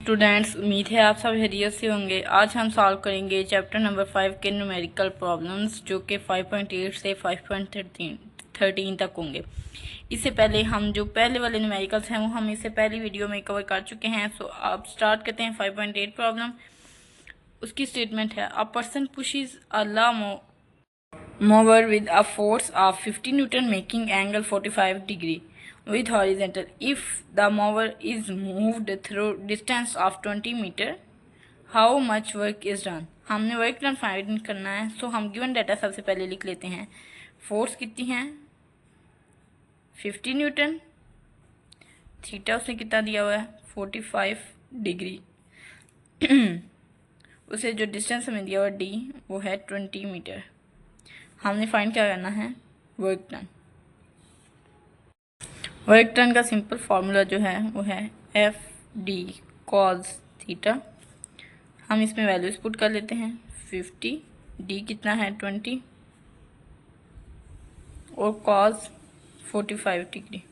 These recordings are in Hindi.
स्टूडेंट्स, उम्मीद है आप सब खैरियत से होंगे। आज हम सॉल्व करेंगे चैप्टर नंबर 5 के न्यूमेरिकल प्रॉब्लम्स, जो कि 5.8 से 5.13 तक होंगे। इससे पहले हम जो पहले वाले न्यूमेरिकल्स हैं वो हम इससे पहली वीडियो में कवर कर चुके हैं। सो आप स्टार्ट करते हैं 5.8 प्रॉब्लम। उसकी स्टेटमेंट है, a person pushes a lawn mover with a force of 50 Newton making angle 45 degree with horizontal. If the mover is moved through distance of 20 meter, how much work is done? हमने वर्क डन फाइंड करना है। सो हम गिवन डाटा सबसे पहले लिख लेते हैं। फोर्स कितनी है? 50 न्यूटन। थीटा उसने कितना दिया हुआ है? 45 डिग्री। उसे जो डिस्टेंस हमें दिया हुआ डी वो है 20 मीटर। हमने फाइंड क्या करना है? Work done. वर्क डन का सिंपल फार्मूला जो है वो है एफ डी कॉज थीटा। हम इसमें वैल्यूज पुट कर लेते हैं। 50, डी कितना है 20 और cos 45 degree.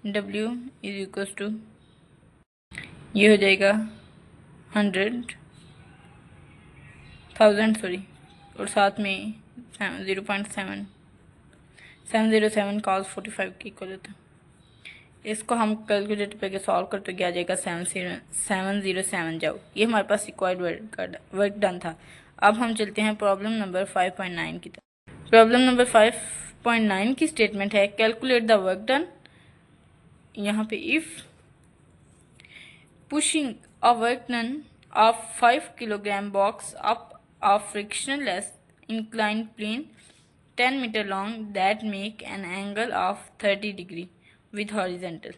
W is equal to, ये हो जाएगा 100,000 सॉरी, और साथ में 0.707 कॉस 45 की इक्वल होता है। इसको हम कैलकुलेटर पे सॉल्व करते गया जाएगा 707 जाओ। ये हमारे पास रिक्वायर्ड वर्क डन था। अब हम चलते हैं प्रॉब्लम नंबर 5.9 की तरफ। प्रॉब्लम नंबर 5.9 की स्टेटमेंट है, कैलकुलेट द वर्क डन। यहाँ पे if pushing a work done of 5 kilogram box up a frictionless inclined plane 10 meter long that make an angle of 30 degree with horizontal।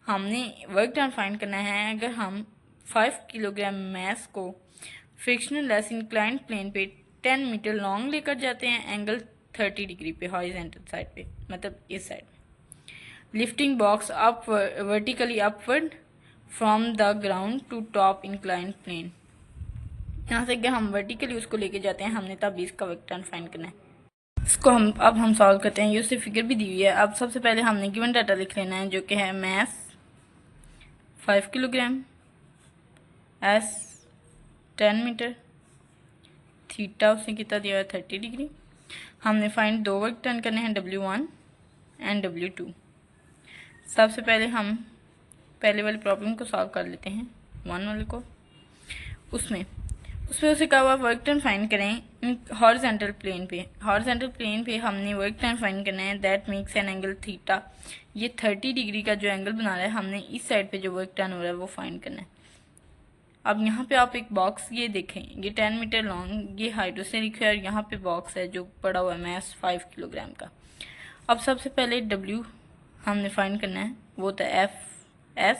हमने वर्क डन फाइंड करना है। अगर हम 5 किलोग्राम मैस को फ्रिक्शनलेस इंक्लाइंड प्लेन पे 10 मीटर लॉन्ग लेकर जाते हैं एंगल 30 डिग्री पे, हॉरिजेंटल साइड पे, मतलब इस साइड। Lifting box up vertically upward from the ground to top inclined plane. यहाँ से क्या हम वर्टिकली उसको लेके जाते हैं। हमने तब इसका वर्क डन फाइंड करना है। इसको हम सॉल्व करते हैं। ये उससे फिगर भी दी हुई है। अब सबसे पहले हमने गिवन डाटा लिख लेना है, जो कि है mass 5 kilogram, S 10 metre, theta उसने कितना दिया है 30 डिग्री। हमने फाइंड दो वर्क डन करने हैं, W1 एंड W2। सबसे पहले हम पहले वाली प्रॉब्लम को सॉल्व कर लेते हैं, 1 वाले को। उसमें उसे कहा हुआ वर्क डन फाइंड करें हॉरिजॉन्टल प्लेन पे। हॉरिजॉन्टल प्लेन पे हमने वर्क डन फाइंड करना है, that makes an angle theta. ये 30 डिग्री का जो एंगल बना रहा है, हमने इस साइड पे जो वर्क डन हो रहा है वो फाइंड करना है। अब यहाँ पे आप एक बॉक्स ये देखें, ये 10 मीटर लॉन्ग, ये हाइट उसने लिखा है, और यहाँ पे बॉक्स है जो पड़ा हुआ है मैस 5 किलोग्राम का। अब सबसे पहले W हमने फाइंड करना है, वो था FS।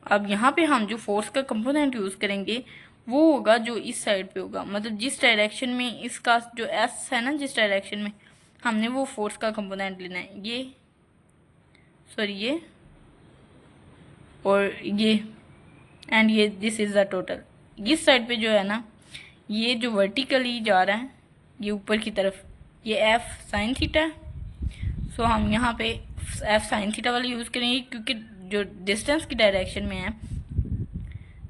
अब यहाँ पे हम जो फोर्स का कंपोनेंट यूज़ करेंगे वो होगा जो इस साइड पे होगा, मतलब जिस डायरेक्शन में इसका जो S है ना, जिस डायरेक्शन में, हमने वो फोर्स का कंपोनेंट लेना है। ये सॉरी ये और ये एंड ये, दिस इज़ द टोटल। इस साइड पे जो है ना, ये जो वर्टिकली जा रहा है ये ऊपर की तरफ, ये F साइन थीटा है। सो हम यहाँ पे F साइन थीटा वाला यूज़ करेंगे, क्योंकि जो डिस्टेंस की डायरेक्शन में है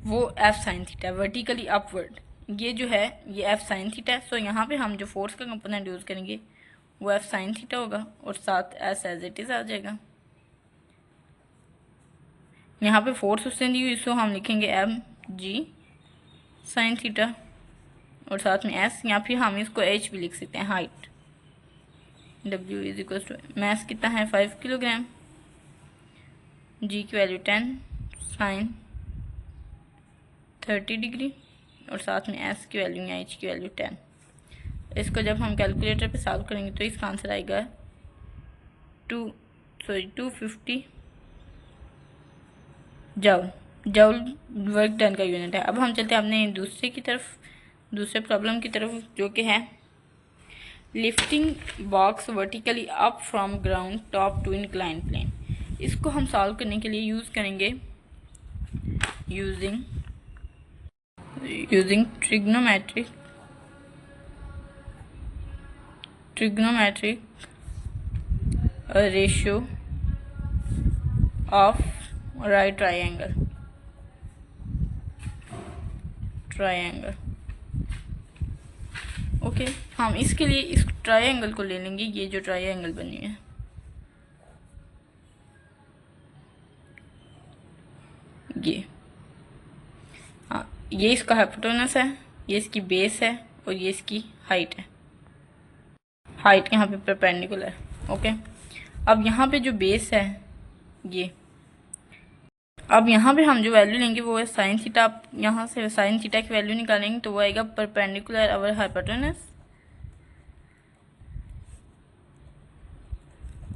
वो F sine theta, vertically upward. ये जो है ये F साइन थीटा है। सो यहाँ पे हम जो फोर्स का कंपोनेंट यूज़ करेंगे वो F साइन थीटा होगा, और साथ S एज इट इज़ आ जाएगा। यहाँ पे फोर्स उसने दी हुई, सो हम लिखेंगे mg साइन थीटा, और साथ में S, या फिर हम इसको H भी लिख सकते हैं, height. W is equal to, mass कितना है 5 किलोग्राम, G की वैल्यू 10 साइन 30 डिग्री, और साथ में S की वैल्यू या H की वैल्यू 10। इसको जब हम कैलकुलेटर पे सॉल्व करेंगे तो इसका आंसर आएगा 250 जूल। जूल वर्क डन का यूनिट है। अब हम चलते हैं अपने दूसरे प्रॉब्लम की तरफ, जो कि है lifting box vertically up from ground top to incline plane. इसको हम सॉल्व करने के लिए यूज़ करेंगे using trigonometric ratio of right triangle. Okay, हम इसके लिए इस ट्रायंगल को ले लेंगे, ये जो ट्रायंगल बनी है, ये इसका हाइपोटेनस है, ये इसकी बेस है और ये इसकी हाइट है। हाइट यहाँ पे परपेंडिकुलर है। ओके, अब यहाँ पे जो बेस है ये, अब यहाँ पे हम जो वैल्यू लेंगे वो है साइन थीटा। आप यहाँ से साइन थीटा की वैल्यू निकालेंगे तो वो आएगा परपेंडिकुलर अवर हाइपोटेनस।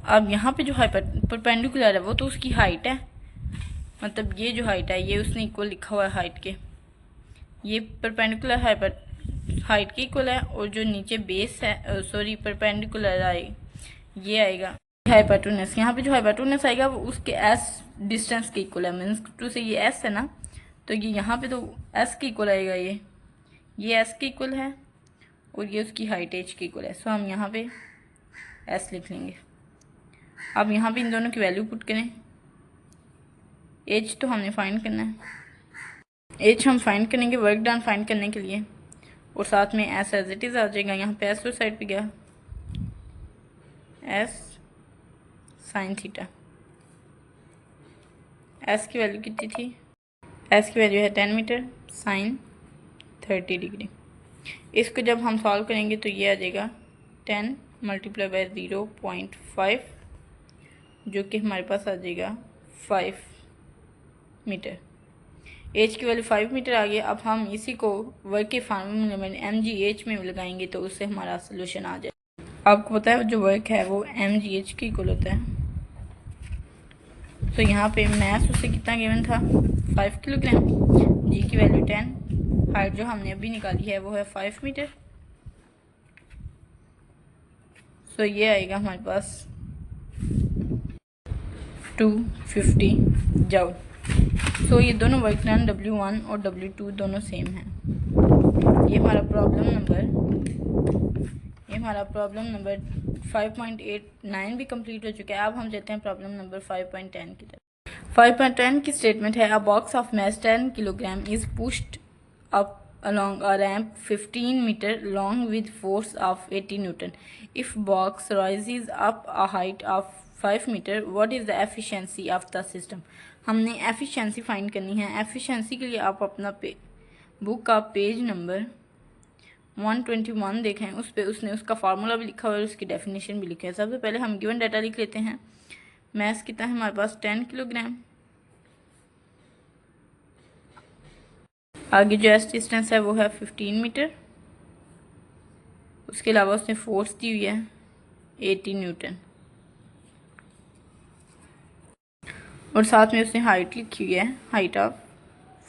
अब यहाँ पे जो परपेंडिकुलर है वो तो उसकी हाइट है, मतलब ये जो हाइट है ये उसने इक्वल लिखा हुआ है हाइट के, ये परपेंडिकुलर हाइट के इक्वल है। और जो नीचे बेस है, सॉरी परपेंडिकुलर ये आएगा हाइपोटेनस। यहाँ पे जो हाइपोटेनस आएगा वो उसके एस डिस्टेंस के इक्वल है, मीन्स टू से ये एस है ना, तो ये यहाँ पे तो एस के इक्वल आएगा, ये एस के इक्वल है और ये उसकी हाइट एच के इक्वल है। सो हम यहाँ पे एस लिख लेंगे। अब यहाँ पे इन दोनों की वैल्यू पुट करें। एच तो हमने फाइंड करना है, एच हम फाइंड करेंगे वर्क डन फाइंड करने के लिए, और साथ में एस एज इट इज़ आ जाएगा। यहाँ पे एस तो साइड पे गया, एस साइन थीटा। एस की वैल्यू कितनी थी? एस की वैल्यू है 10 मीटर साइन 30 डिग्री। इसको जब हम सॉल्व करेंगे तो ये आ जाएगा 10 मल्टीप्लाई बाय 0.5, जो कि हमारे पास आ जाएगा 5 मीटर। एच की वैल्यू 5 मीटर आ गया। अब हम इसी को वर्क के फार्मूले में mgh में लगाएंगे तो उससे हमारा सोल्यूशन आ जाए। आपको पता है जो वर्क है वो mgh की इक्वल होता है। तो यहाँ पे मैथ उससे कितना गिवन था 5 किलोग्राम, जी की वैल्यू 10, हाइट जो हमने अभी निकाली है वो है 5 मीटर। सो ये आएगा हमारे पास 250 जूल। सो ये दोनों वर्क डन W1 और W2 दोनों सेम हैं। ये हमारा प्रॉब्लम नंबर 5.89 भी कंप्लीट हो चुका है। अब हम चलते हैं प्रॉब्लम नंबर 5.10 की तरफ। 5.10 की स्टेटमेंट है, अ box of mass 10 kilogram is pushed up along a ramp 15 meter long with force of 80 Newton. If box rises up a height of 5 meter, what is the efficiency of the system? हमने efficiency फाइंड करनी है। efficiency के लिए आप अपना बुक का पेज नंबर 121 देखें, उस पर उसने उसका फार्मूला भी लिखा हुआ है और उसकी डेफिनेशन भी लिखी है। सबसे पहले हम गिवन डाटा लिख लेते हैं। मैस कितना है हमारे पास 10 किलोग्राम, आगे जो एस डिस्टेंस है वो है 15 मीटर, उसके अलावा उसने फोर्स दी हुई है 80 न्यूटन, और साथ में उसने हाइट लिखी हुई है, हाइट ऑफ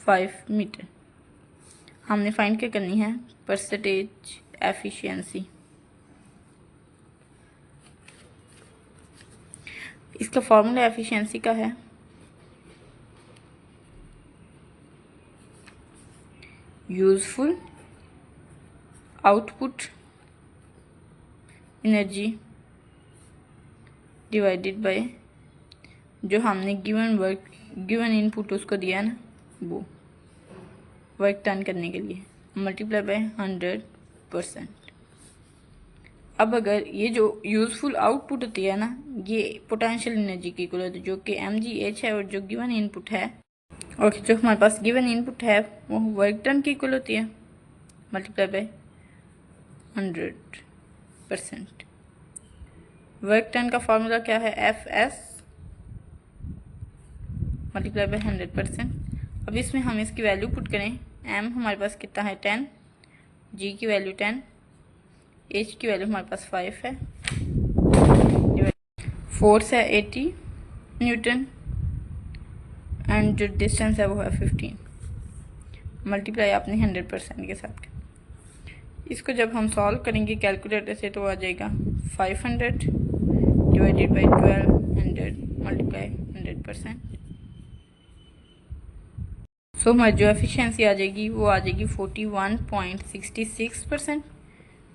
5 मीटर। हमने फाइंड क्या करनी है? Percentage efficiency. इसका फॉर्मूला एफिशिएंसी का है useful output energy divided by जो हमने गिवन इनपुट उसको दिया ना, वो वर्क डन करने के लिए, मल्टीप्लाई बाय 100%। अब अगर ये जो यूजफुल आउटपुट होती है ना, ये पोटेंशियल एनर्जी की इक्वल होती है, जो कि mgh है, और जो गिवन इनपुट है, और जो हमारे पास गिवन इनपुट है वो वर्क डन की इक्वल होती है, मल्टीप्लाई बाय 100%। वर्क डन का फॉर्मूला क्या है? Fs multiply by 100%। अब इसमें हम इसकी वैल्यू पुट करें। m हमारे पास कितना है 10, g की वैल्यू 10, h की वैल्यू हमारे पास 5 है, फोर्स है 80 न्यूटन, एंड जो डिस्टेंस है वो है 15, मल्टीप्लाई आपने 100% के साथ। इसको जब हम सॉल्व करेंगे कैलकुलेटर से तो आ जाएगा 500 डिवाइडेड बाई 1200 मल्टीप्लाई 100%। सो हमारी जो एफिशिएंसी आ जाएगी वो आ जाएगी 41.66%,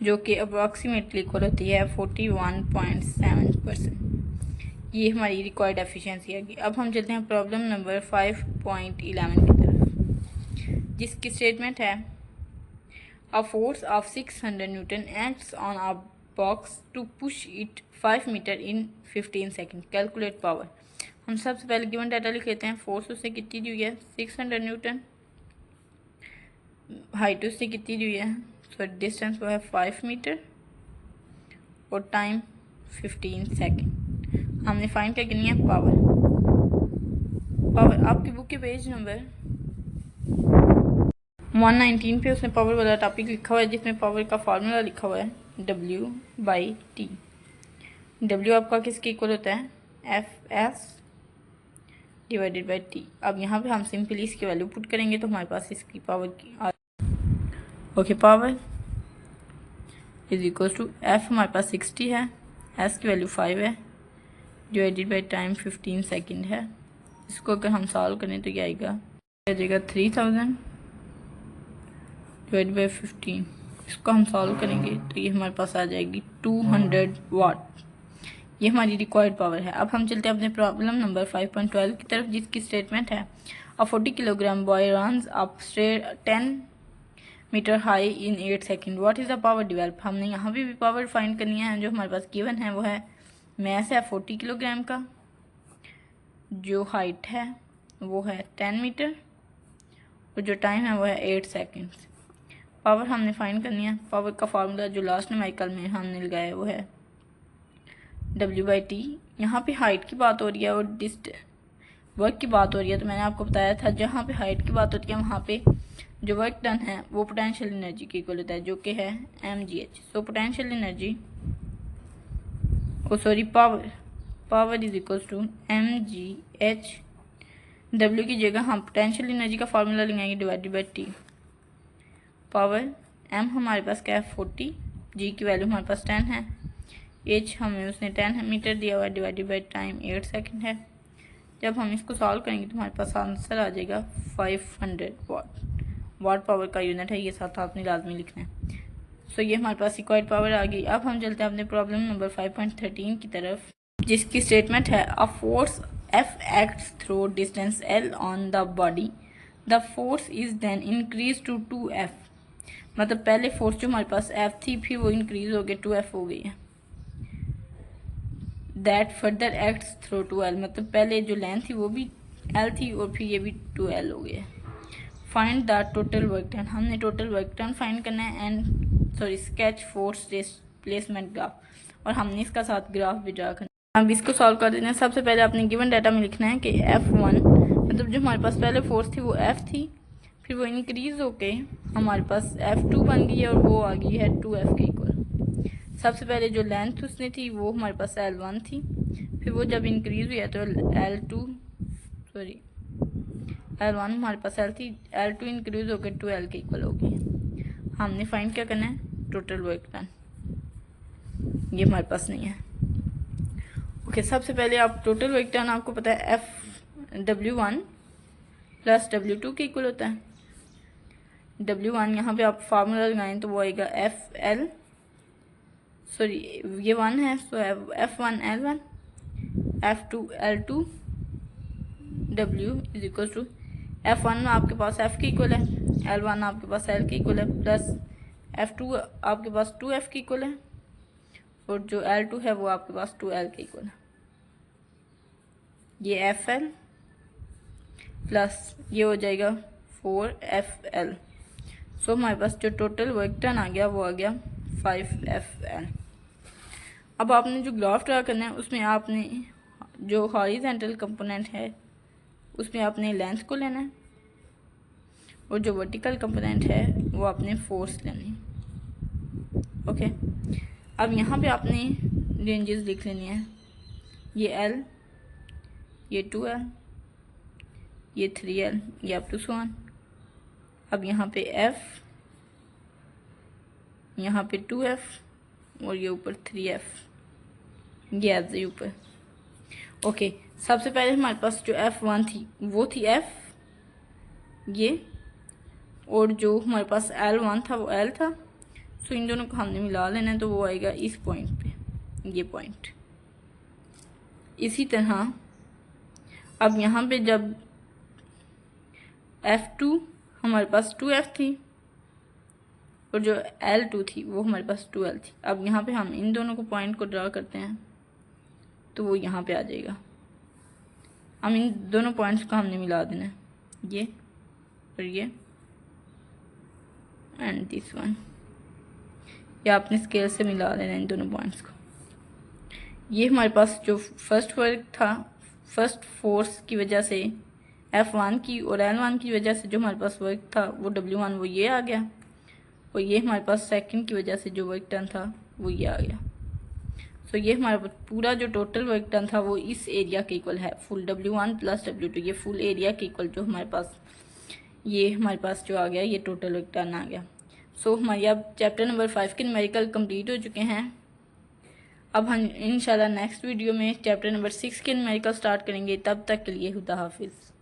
जो कि अप्रॉक्सीमेटली इक्वल होती है 41.7%। ये हमारी रिक्वायर्ड एफिशिएंसी आ गई। अब हम चलते हैं प्रॉब्लम नंबर 5.11 की तरफ, जिसकी स्टेटमेंट है a force of 600 newton acts on a box to push it 5 metre in 15 second, calculate power. हम सबसे पहले गिवन डाटा लिख लेते हैं। फोर्स उससे कितनी दी हुई है 600 न्यूटन, हाइट उससे कितनी दी हुई है, सॉरी डिस्टेंस वो है 5 मीटर और टाइम 15 सेकेंड। हमने फाइंड क्या करनी है पावर। पावर आपकी बुक के पेज नंबर 119 पे उसने पावर वाला टॉपिक लिखा हुआ है, जिसमें पावर का फार्मूला लिखा हुआ है W/T। W आपका किसके इक्वल होता है Fs डिवाइडेड बाई T। अब यहाँ पे हम सिंपली इसकी वैल्यू पुट करेंगे तो हमारे पास इसकी पावर की okay power is equal to F हमारे पास 60 है, S की वैल्यू 5 है, डिवाइडेड बाई टाइम 15 सेकेंड है। इसको अगर हम सॉल्व करें तो क्या आएगा, आ जाएगा 3000 डिवाइड बाई 15। इसको हम सॉल्व करेंगे तो ये हमारे पास आ जाएगी 200 वाट। ये हमारी रिक्वायर्ड पावर है। अब हम चलते हैं अपने प्रॉब्लम नंबर 5.12 की तरफ, जिसकी स्टेटमेंट है a 40 kilogram boy runs up straight 10 metre high in 8 second, what is the power develop. हमने यहाँ भी पावर फाइंड करनी है। जो हमारे पास गिवन है वो है मैस है 40 किलोग्राम का, जो हाइट है वो है 10 मीटर और जो टाइम है वो है 8 सेकेंड्स। पावर हमने फाइंड करनी है। पावर का फार्मूला जो लास्ट न्यूमेरिकल में हमने लगाया वो है W/T। यहाँ पे हाइट की बात हो रही है और वर्क की बात हो रही है। तो मैंने आपको बताया था जहाँ पे हाइट की बात होती है वहाँ पे जो वर्क डन है वो पोटेंशियल एनर्जी के इक्वल होता है, जो कि है mgh। So potential energy power is equal to mgh। W की जगह हम पोटेंशियल एनर्जी का फार्मूला लगाएंगे divided by T। Power m हमारे पास क्या है 40, g की वैल्यू हमारे पास 10 है, h हमें उसने 10 मीटर दिया हुआ है, डिवाइडेड बाई टाइम 8 सेकेंड है। जब हम इसको सॉल्व करेंगे तो हमारे पास आंसर आ जाएगा 500 वाट। वाट पावर का यूनिट है, ये साथ आपने लाजमी लिखना है। सो ये हमारे पास रिक्वायर्ड पावर आ गई। अब हम चलते हैं अपने प्रॉब्लम नंबर 5.13 की तरफ, जिसकी स्टेटमेंट है a force F acts through distance L on the body, the force is then increase to 2F। मतलब पहले फोर्स जो हमारे पास F थी फिर वो इंक्रीज हो गई 2F हो गई है। That further acts through 2L, मतलब पहले जो लेंथ थी वो भी L थी और फिर ये भी 2L हो गया है। Find the total work done, हमने टोटल वर्क डन फाइंड करना है and sketch force displacement graph, और हमने इसका साथ ग्राफ भी ड्रा करना है। अब इसको सॉल्व कर देते हैं। सबसे पहले आपने गिवन डाटा में लिखना है कि F1 मतलब जो हमारे पास पहले फोर्स थी वो F थी, फिर वो इंक्रीज होके हमारे पास F2 बन गई है और वो आ गई है 2F के इक्वल। सबसे पहले जो लेंथ उसने थी वो हमारे पास L1 थी, फिर वो जब इंक्रीज हुई है तो L1 हमारे पास L थी, L2 इंक्रीज होकर 2L के इक्वल होगी। हमने फाइंड क्या करना है टोटल वर्क डन, ये हमारे पास नहीं है। ओके सबसे पहले आप टोटल वर्क डन आपको पता है W1 प्लस W2 के इक्वल होता है। W1 यहाँ पे आप फार्मूला लगाएं तो वो आएगा ये 1 है, so F1 L1 F2 L2 W is equal to F1 आपके पास F के इक्वल है, L1 आपके पास L के इक्वल है, प्लस F2 आपके पास 2F के इक्वल है और जो L2 है वो आपके पास 2L के इक्वल है। ये FL प्लस ये हो जाएगा 4FL। सो हमारे पास जो टोटल वर्क डन आ गया वो आ गया 5FL। अब आपने जो ग्राफ ड्रा करना है उसमें आपने जो हॉरिजॉन्टल कंपोनेंट है उसमें आपने लेंथ को लेना है और जो वर्टिकल कंपोनेंट है वो आपने फोर्स लेनी है। ओके अब यहाँ पे आपने रेंजेस लिख लेनी है, ये L, ये 2L, ये 3L, ये अप टू 1। अब यहाँ पे F, यहाँ पे 2F और ये ऊपर 3F, ये ऐसे ऊपर। ओके सबसे पहले हमारे पास जो F1 थी वो थी F ये, और जो हमारे पास L1 था वो L था। सो इन दोनों को हमने मिला लेना है तो वो आएगा इस पॉइंट पे, ये पॉइंट। इसी तरह अब यहाँ पे जब F2 हमारे पास 2F थी और जो L2 थी वो हमारे पास 2L थी। अब यहाँ पे हम इन दोनों को पॉइंट को ड्रा करते हैं तो वो यहाँ पे आ जाएगा। हम इन दोनों पॉइंट्स को हमने मिला देना है, ये और ये एंड दिस वन, या अपने स्केल से मिला देना इन दोनों पॉइंट्स को। ये हमारे पास जो फर्स्ट वर्क था, फर्स्ट फोर्स की वजह से F1 की और L1 की वजह से जो हमारे पास वर्क था वो W1 वो ये आ गया, और ये हमारे पास सेकंड की वजह से जो वर्क डन था वो ये आ गया। सो ये हमारा पूरा जो टोटल वर्क डन था वो इस एरिया के इक्वल है, फुल W1 प्लस W2, ये फुल एरिया के इक्वल जो हमारे पास ये हमारे पास जो आ गया ये टोटल वर्क डन आ गया। सो हमारी अब चैप्टर नंबर 5 के न्यूमेरिकल कंप्लीट हो चुके हैं। अब हम इंशाल्लाह नेक्स्ट वीडियो में चैप्टर नंबर 6 के न्यूमेरिकल स्टार्ट करेंगे। तब तक के लिए खुदा हाफिज़।